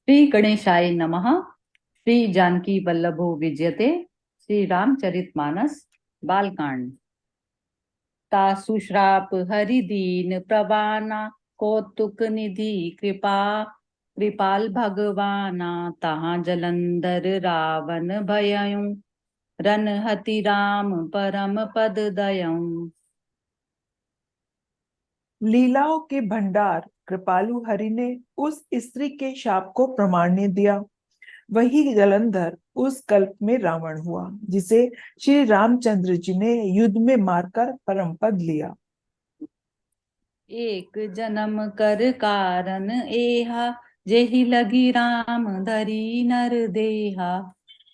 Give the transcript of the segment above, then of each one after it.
श्री गणेशाय नमः। श्री जानकी वल्लभो विजयते। श्री रामचरितमानस बालकांड। तासु श्राप हरिदीन प्रवाना, कौतुक निधि कृपा कृपाल भगवाना। तहाँ जलंधर रावण भयउ, रन हति राम परम पद दयऊ। लीलाओं के भंडार कृपालु हरि ने उस स्त्री के शाप को प्रमाण्य दिया। वही जलंधर उस कल्प में रावण हुआ, जिसे श्री रामचंद्र जी ने युद्ध में मारकर परम पद लिया। एक जन्म कर कारण एहा, जेहि लगी राम धरी नर देहा।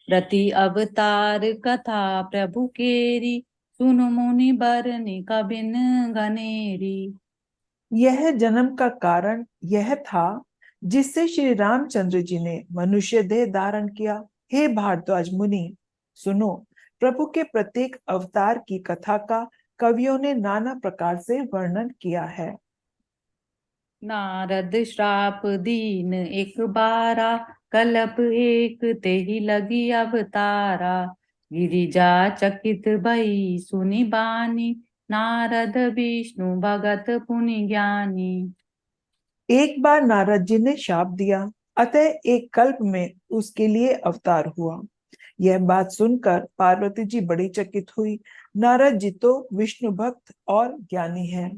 प्रति अवतार कथा प्रभु केरी, सुनु मुनि बरनि कबिन घनेरी। यह जन्म का कारण यह था, जिससे श्री रामचंद्र जी ने मनुष्य देह धारण किया। हे भारद्वाज मुनि, सुनो, प्रभु के प्रत्येक अवतार की कथा का कवियों ने नाना प्रकार से वर्णन किया है। नारद श्राप दीन एक बारा, कलप एक तेहि लगी अवतारा। गिरिजा चकित भई सुनि बानी, नारद विष्णु भगत पुनि ज्ञानी। एक बार नारद जी ने शाप दिया, अतः एक कल्प में उसके लिए अवतार हुआ। यह बात सुनकर पार्वती जी बड़ी चकित हुई। नारद जी तो विष्णु भक्त और ज्ञानी हैं।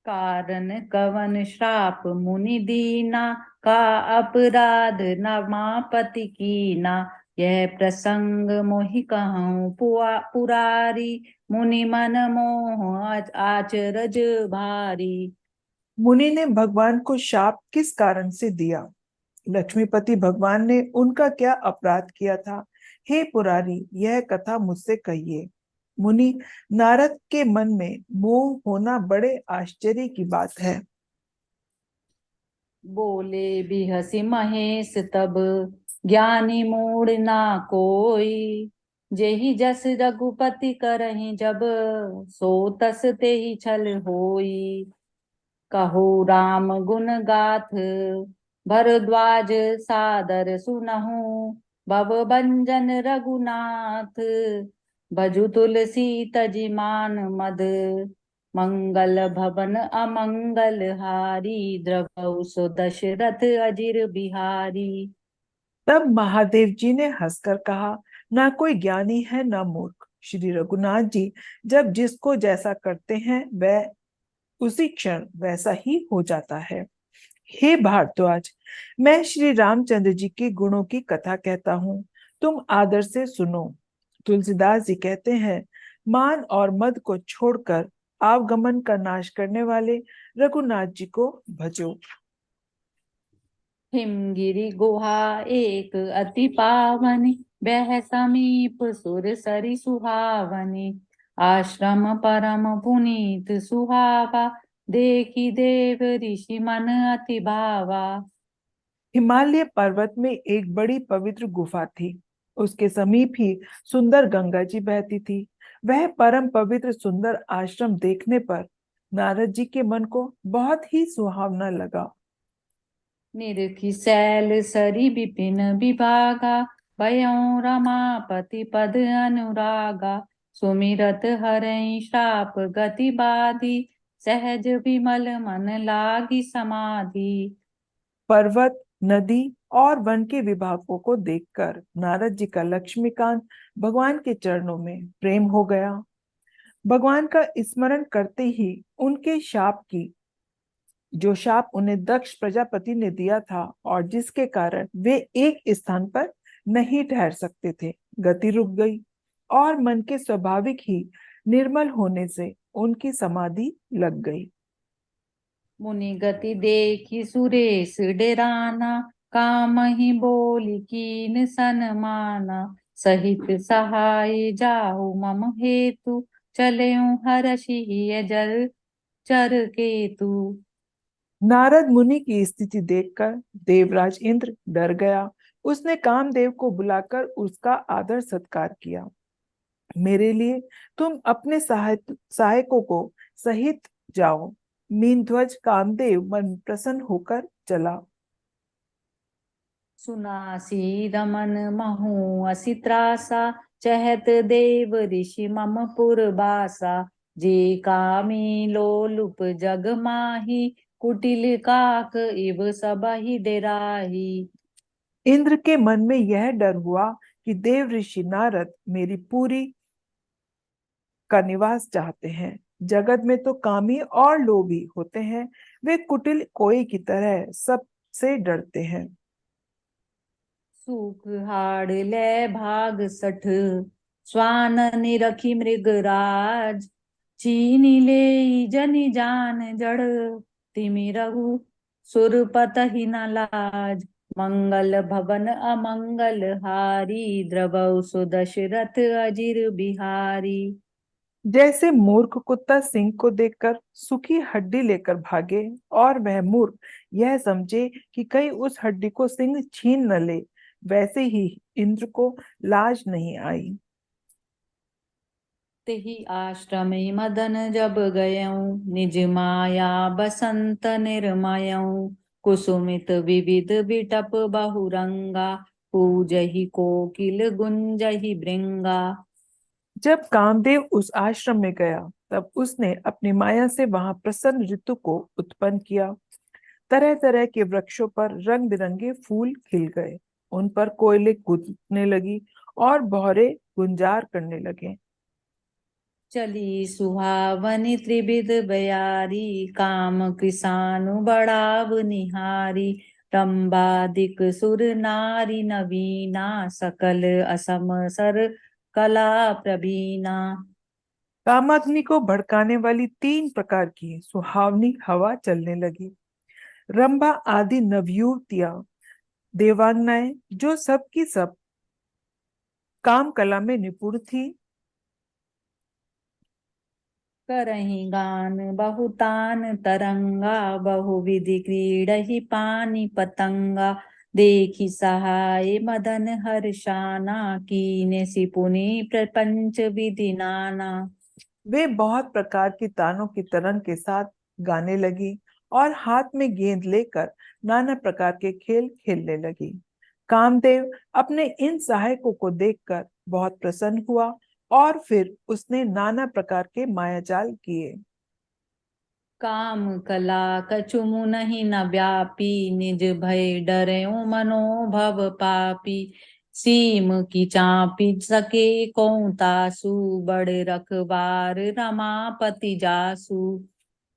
कारण कवन श्राप मुनि दीना, का अपराध नमापति कीना। यह प्रसंग मोहि कहूँ पुरारी, मुनि मन मोह आचरज भारी। मुनि ने भगवान को शाप किस कारण से दिया? लक्ष्मीपति भगवान ने उनका क्या अपराध किया था? हे पुरारी, यह कथा मुझसे कहिए। मुनि, नारद के मन में मोह होना बड़े आश्चर्य की बात है। बोले बिहसी महेश तब, ज्ञानी मूड ना कोई। जेहि जस रघुपति करहि जब, सो तस तेहि छल होई। कहो राम गुण गाथ, भरद्वाज सादर सुनहु। भव भंजन रघुनाथ, भजु तुलसी तजि मान मद। मंगल भवन अमंगल हारी, द्रवहु सो दशरथ अजिर बिहारी। तब महादेव जी ने हंसकर कहा, ना कोई ज्ञानी है ना मूर्ख। श्री रघुनाथ जी जब जिसको जैसा करते हैं, वह उसी क्षण वैसा ही हो जाता है। हे भारद्वाज, मैं श्री रामचंद्र जी के गुणों की कथा कहता हूँ, तुम आदर से सुनो। तुलसीदास जी कहते हैं, मान और मद को छोड़कर आवागमन का नाश करने वाले रघुनाथ जी को भजो। हिमगिरि गुहा एक अति पावनी, बह समीप सुर सरि सुहावनी। आश्रम परम पुनीत सुहावा, देखी देव ऋषि मन अति भावा। हिमालय पर्वत में एक बड़ी पवित्र गुफा थी। उसके समीप ही सुंदर गंगा जी बहती थी। वह परम पवित्र सुंदर आश्रम देखने पर नारद जी के मन को बहुत ही सुहावना लगा। निरखी सैल सरी विपिन विभागा, भयउ रमापति पद अनुरागा। सुमिरत हरइ श्राप गति बाधी, सहज विमल मन लागी समाधि। पर्वत, नदी और वन के विभागों को देखकर नारद जी का लक्ष्मीकांत भगवान के चरणों में प्रेम हो गया। भगवान का स्मरण करते ही उनके शाप की, जो शाप उन्हें दक्ष प्रजापति ने दिया था और जिसके कारण वे एक स्थान पर नहीं ठहर सकते थे, गति रुक गई और मन के स्वाभाविक ही निर्मल होने से उनकी समाधि लग गई। मुनि गति देखी सुरेश डेराना, कामहि बोली कीन सनमाना। सहित सहाय जाहु मम हेतु, चलेऊ हरषि जल चर केतु। नारद मुनि की स्थिति देखकर देवराज इंद्र डर गया। उसने कामदेव को बुलाकर उसका आदर सत्कार किया। मेरे लिए तुम अपने सहायकों को सहित जाओ। मीनध्वज कामदेव मन प्रसन्न होकर चला। सुनासी रमन महु असी त्रासा, चहत देव ऋषि मम पुरबासा। जे कामी लोलुप जग माही, कुटिल काक इव सबहि डेराही। इंद्र के मन में यह डर हुआ कि देव ऋषि नारद मेरी पुरी का निवास चाहते हैं। जगत में तो कामी और लोभी होते हैं, वे कुटिल कोई की तरह सबसे डरते हैं। सूख हाड़ ले भाग सठ, स्वान निरखी मृगराज। चीनी ले जनि जान जड़, तिमि रघु सुरपत ही न लाज। मंगल भवन अमंगल हारी, द्रवौ सुदशरथ अजिर बिहारी। जैसे मूर्ख कुत्ता सिंह को देखकर सूखी हड्डी लेकर भागे और वह मूर्ख यह समझे कि कहीं उस हड्डी को सिंह छीन न ले, वैसे ही इंद्र को लाज नहीं आई। तेहि आश्रम मदन जब गयऊं, निज माया बसंत निर्मयऊं। कुसुमित विविध बिटप बहुरंगा, पूजहि कोकिल गुंजहि भृंगा। जब कामदेव उस आश्रम में गया, तब उसने अपनी माया से वहां प्रसन्न ऋतु को उत्पन्न किया। तरह तरह के वृक्षों पर रंग बिरंगे फूल खिल गए, उन पर कोयले कूदने लगी और भौरे गुंजार करने लगे। चली सुहावनी त्रिविध बयारी, काम कृसानु बढ़ाव निहारी। रंबादिक सुर नारी नवीना, सकल असम सर कला प्रवीणा। कामाग्नि को भड़काने वाली 3 प्रकार की सुहावनी हवा चलने लगी। रंभा आदि नवयुवतियां, देवांगनाएं जो सब की सब काम कला में निपुण थी, करहि गान बहुतान तरंगा, बहुविधि क्रीडहि पानी पतंगा। देखि सहाय मदन हर्षाना, कीने सिपुनि प्रपंच विधि नाना। वे बहुत प्रकार की तानों की तरंग के साथ गाने लगी और हाथ में गेंद लेकर नाना प्रकार के खेल खेलने लगी। कामदेव अपने इन सहायकों को देखकर बहुत प्रसन्न हुआ और फिर उसने नाना प्रकार के मायाजाल किए। काम कला कछु मुनहि न व्यापी, निज भय डरऊ मनोभव पापी। सीम की चापी सके कौन तासु, बड़ रखवार रमापति जासु।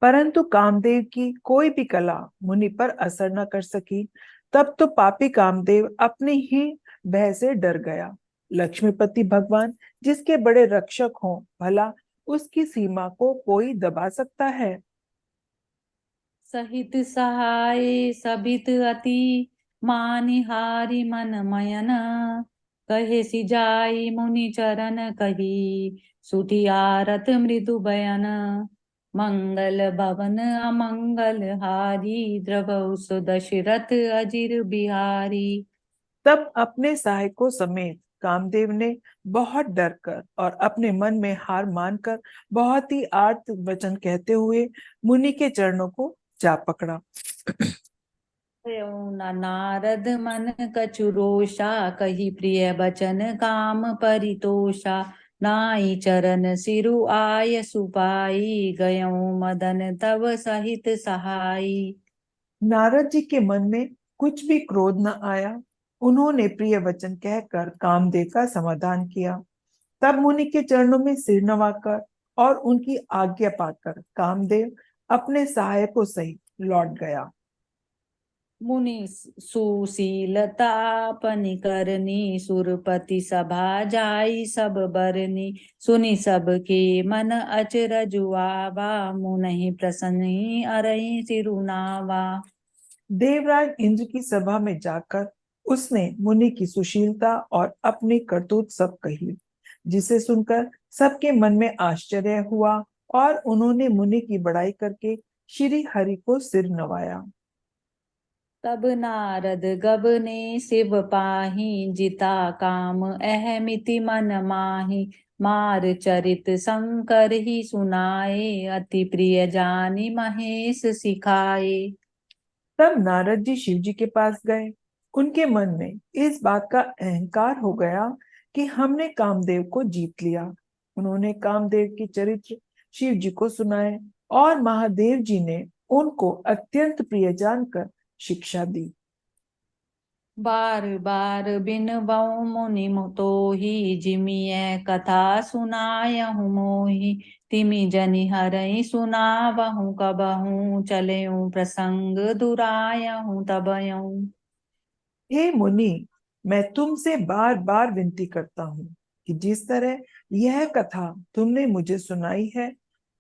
परंतु कामदेव की कोई भी कला मुनि पर असर न कर सकी। तब तो पापी कामदेव अपने ही भय से डर गया। लक्ष्मीपति भगवान जिसके बड़े रक्षक हों, भला उसकी सीमा को कोई दबा सकता है? सहित सहाय सबित अति, मानिहारी मन मयन। कहे सी जाई मुनि चरण कही, सुठी आरत मृदु बयन। मंगल भवन अमंगल हारी, द्रवौ सुदशरथ अजिर बिहारी। तब अपने सहायकों समेत कामदेव ने बहुत डर कर और अपने मन में हार मानकर बहुत ही आर्त वचन कहते हुए मुनि के चरणों को जा पकड़ा। नारद मन कछु रोषा, कही प्रिय बचन काम परितोषा। नाई चरण सिरु आय सुपाई, गयऊं मदन तव सहित सहाई। नारद जी के मन में कुछ भी क्रोध न आया। उन्होंने प्रिय वचन कहकर कामदेव का समाधान किया। तब मुनि के चरणों में सिर नवाकर और उनकी आज्ञा पाकर कामदेव अपने सहायकों सहित लौट गया। मुनि सुशीलता पनि करनी, सुरपति सभा जाई सब बरनी। सुनि सब के मन अचरज आवा, मुनहि प्रसन्न अरहि सिरुनावा। देवराज इंद्र की सभा में जाकर उसने मुनि की सुशीलता और अपनी करतूत सब कही, जिसे सुनकर सबके मन में आश्चर्य हुआ और उन्होंने मुनि की बड़ाई करके श्री हरि को सिर नवाया। तब नारद गबने शिव पाहि, जिता काम अहमिति मन माहि। मार चरित शंकर ही सुनाए, अति प्रिय जानि महेश सिखाए। तब नारद जी शिव जी के पास गए उनके मन में इस बात का अहंकार हो गया कि हमने कामदेव को जीत लिया। उन्होंने कामदेव के चरित्र शिव जी को सुनाए और महादेव जी ने उनको अत्यंत प्रिय जानकर शिक्षा दी। बार बार बिनबऊ मुनि मोहि जिमिय कथा सुनायहु मोहि तिमि जनि हरइ सुनावहु कबहु चलेउ प्रसंग दुरायहु तबयउ। हे मुनि, मैं तुमसे बार बार विनती करता हूँ कि जिस तरह यह कथा तुमने मुझे सुनाई है,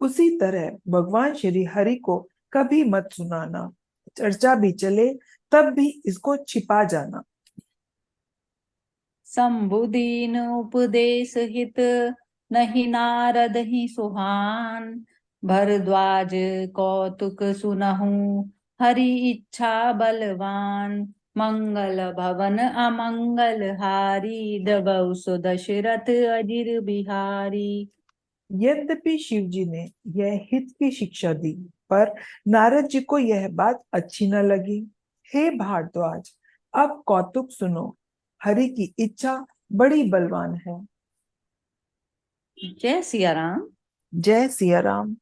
उसी तरह भगवान श्री हरि को कभी मत सुनाना। चर्चा भी चले तब भी इसको छिपा जाना। शंभुदीन उपदेश हित नहीं नारद ही सुहान भरद्वाज कौतुक सुनहु हरि इच्छा बलवान मंगल भवन अमंगल हारी दबौ सो दशरथ अजिर बिहारी। यद्यपि शिव जी ने यह हित की शिक्षा दी, पर नारद जी को यह बात अच्छी न लगी। हे भारद्वाज, अब कौतुक सुनो। हरि की इच्छा बड़ी बलवान है। जय सिया राम। जय सिया राम।